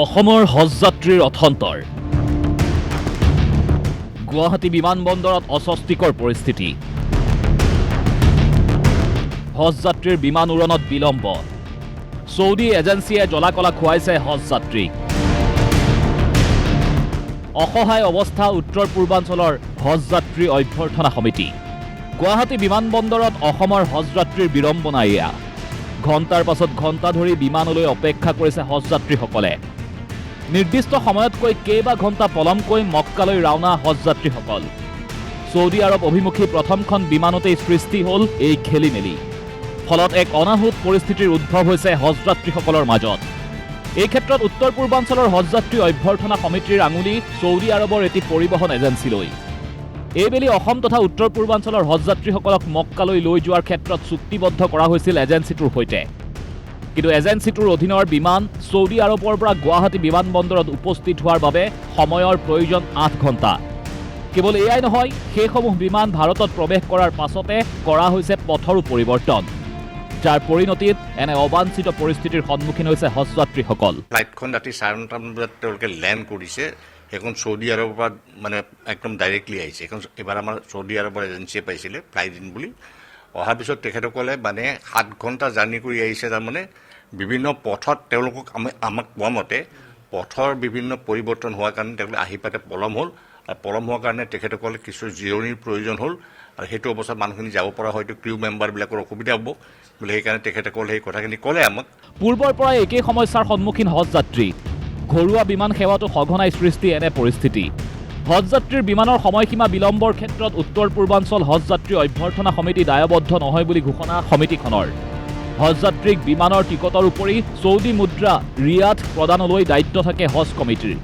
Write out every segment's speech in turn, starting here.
অসমৰ হজযাত্ৰীৰ অথন্তৰ গুৱাহাটী বিমানবন্দৰত অস্বস্তিকৰ পৰিস্থিতি হজযাত্ৰীৰ বিমান উৰণত বিলম্ব সৌদি এজেন্সিয়ে জলাকলা খুৱাইছে হজযাত্ৰীক অসহায় অৱস্থা উত্তৰ পূৰ্বাঞ্চলৰ হজযাত্ৰী অভ্যৰ্থনা সমিতি গুৱাহাটী বিমানবন্দৰত অসমৰ হজযাত্ৰীৰ বিড়ম্বনা এয়া ঘণ্টাৰ পাছত ঘণ্টা ধৰি বিমানলৈ অপেক্ষা কৰিছে হজযাত্ৰীসকলে নিৰ্দিষ্ট সময়তকৈ কেইবা ঘণ্টা পলমকৈ মক্কালৈ ৰাওনা হজযাত্ৰীসকল সৌদি আৰব অভিমুখী প্ৰথমখন বিমানতেই সৃষ্টি হ'ল এই খেলিমেলি ফলত এক অনাহুত পৰিস্থিতিৰ উদ্ভৱ হৈছে হজযাত্ৰীসকলৰ মাজত এই ক্ষেত্ৰত উত্তৰ পূৰ্বাঞ্চলৰ হজযাত্ৰী অভ্যৰ্থনা সমিতিৰ আঙুলি সৌদি আৰবৰ এটি পৰিবহণ এজেন্সিলৈ এইবেলি অসম তথা উত্তৰ পূৰ্বাঞ্চলৰ হজযাত্ৰীসকলক মক্কালৈ লৈ যোৱাৰ ক্ষেত্ৰত চুক্তিবদ্ধ কৰা হৈছিল এজেন্সিটোৰ সৈতে কিন্তু এজেন্সিটোৰ অধীনৰ বিমান সৌদি আৰবৰ পৰা গুৱাহাটী বিমানবন্দৰত উপস্থিত হোৱাৰ বাবে সময়ৰ প্ৰয়োজন 8 ঘণ্টা কেৱল এয়াই নহয় সেইসমূহ বিমান ভাৰতত প্ৰৱেশ কৰাৰ পাছতে কৰা হৈছে পথৰো পৰিৱৰ্তন যাৰ পৰিণতিত এনে অবাঞ্ছিত পৰিস্থিতিৰ সন্মুখীন হৈছে হজযাত্ৰীসকল ফ্লাইটখন ৰাতি 9:30 বজাত তেওঁলোকে লেণ্ড কৰিছে এখন সৌদি আৰবৰ পৰা মানে একদম ডাইৰেক্টলি আহিছে এখন এবাৰ আমাৰ সৌদি আৰবৰ এজেন্সিয়ে পাইছিলে ফ্লাইট ইন বুলি অহাৰ পিছত তেখেতসকলে মানে 7 ঘণ্টা জাৰ্ণি কৰি আহিছে তাৰমানে বিভিন্ন পথত তেওঁলোকক আমাক কোৱা মতে পথৰ বিভিন্ন পৰিৱৰ্তন হোৱাৰ কাৰণে তেওঁলোকে আহি পাতে পলম হ'ল আৰু পলম হোৱাৰ কাৰণে তেখেতসকলে কিছু জিৰণিৰ প্ৰয়োজন হ'ল আৰু সেইটো অৱস্থাত মানুহখিনি যাব পৰা হয়তো ক্ৰিউ মেম্বাৰবিলাকৰ অসুবিধা হ'ব বুলি সেইকাৰণে তেখেতসকলে সেই কথাখিনি ক'লে আমাক পূৰ্বৰ পৰাই একেই সমস্যাৰ সন্মুখীন হজযাত্ৰী ঘৰুৱা বিমান সেৱাটো সঘনাই সৃষ্টি এনে পৰিস্থিতি হজযাত্ৰীৰ বিমানৰ সময়সীমা বিলম্বৰ ক্ষেত্ৰত উত্তৰ পূৰ্বাঞ্চল হজযাত্ৰী অভ্যৰ্থনা সমিতি দায়বদ্ধ নহয় বুলি ঘোষণা সমিতিখনৰ হজযাত্ৰীক বিমানৰ টিকটৰ উপৰি সৌদি মুদ্ৰা ৰিয়াদ প্ৰদানলৈ দায়িত্ব থাকে হজ কমিটিৰ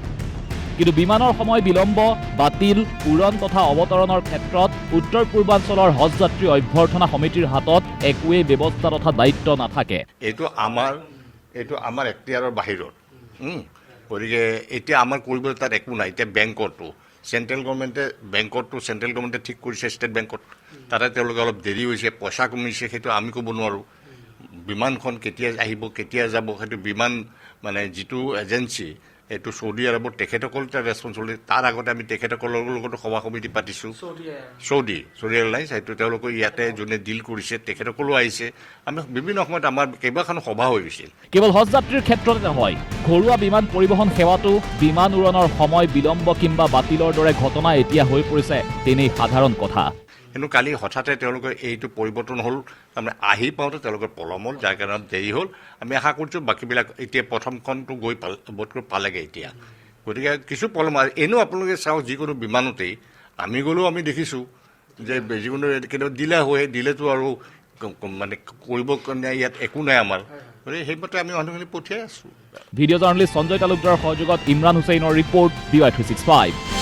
কিন্তু বিমানৰ সময় বিলম্ব বাতিল উৰণ তথা অৱতৰণৰ ক্ষেত্ৰত উত্তৰ পূৰ্বাঞ্চলৰ হজযাত্ৰী অভ্যৰ্থনা সমিতিৰ হাতত একোৱেই ব্যৱস্থা তথা দায়িত্ব নাথাকে এইটো আমাৰ এখতিয়াৰৰ বাহিৰত গতিকে এতিয়া আমাৰ কৰিবলৈ তাত একো নাই এতিয়া বেংকতো চেণ্ট্ৰেল গভৰ্ণমেণ্টে ঠিক কৰিছে ষ্টেট বেংকত তাতে তেওঁলোকে অলপ দেৰি হৈছে পইচা কমিছে সেইটো আমি ক'ব নোৱাৰোঁ বিমানখন কেতিয়া আহিব কেতিয়া যাব সেইটো বিমান মানে যিটো এজেন্সি এইটো সৌদি আৰবৰ তেখেতসকল তাৰ ৰেছপনচিবিলিটি তাৰ আগতে আমি তেখেতসকলৰ লগতো সভা সমিতি পাতিছোঁ সৌদি এয়াৰলাইন্স সেইটো তেওঁলোকে ইয়াতে যোনে ডিল কৰিছে তেখেতসকলো আহিছে আমি বিভিন্ন সময়ত আমাৰ কেইবাখনো সভা হৈ গৈছিল কেৱল হজযাত্ৰীৰ ক্ষেত্ৰতে নহয় ঘৰুৱা বিমান পৰিবহণ সেৱাতো বিমান উৰণৰ সময় বিলম্ব কিংবা বাতিলৰ দৰে ঘটনা এতিয়া হৈ পৰিছে তেনেই সাধাৰণ কথা কিন্তু কালি হঠাতে তেওঁলোকে এইটো পৰিৱৰ্তন হ'ল তাৰমানে আহি পাওঁতে তেওঁলোকৰ পলম হ'ল যাৰ কাৰণে দেৰি হ'ল আমি আশা কৰিছোঁ বাকীবিলাক এতিয়া প্ৰথমখনটো গৈ বোধকৈ পালেগৈ এতিয়া গতিকে কিছু পলম এনেও আপোনালোকে চাওক যিকোনো বিমানতেই আমি গ'লেও আমি দেখিছোঁ যে যিকোনো কেতিয়াবা দিলেতো আৰু মানে কৰিব কাৰণে ইয়াত একো নাই আমাৰ গতিকে সেইমতে আমি মানুহখিনি পঠিয়াই আছোঁ ভিডিঅ' জাৰ্নেলিষ্ট সঞ্জয় তালুকদাৰৰ সহযোগত ইমৰান হুছেইনৰ ৰিপৰ্ট BY365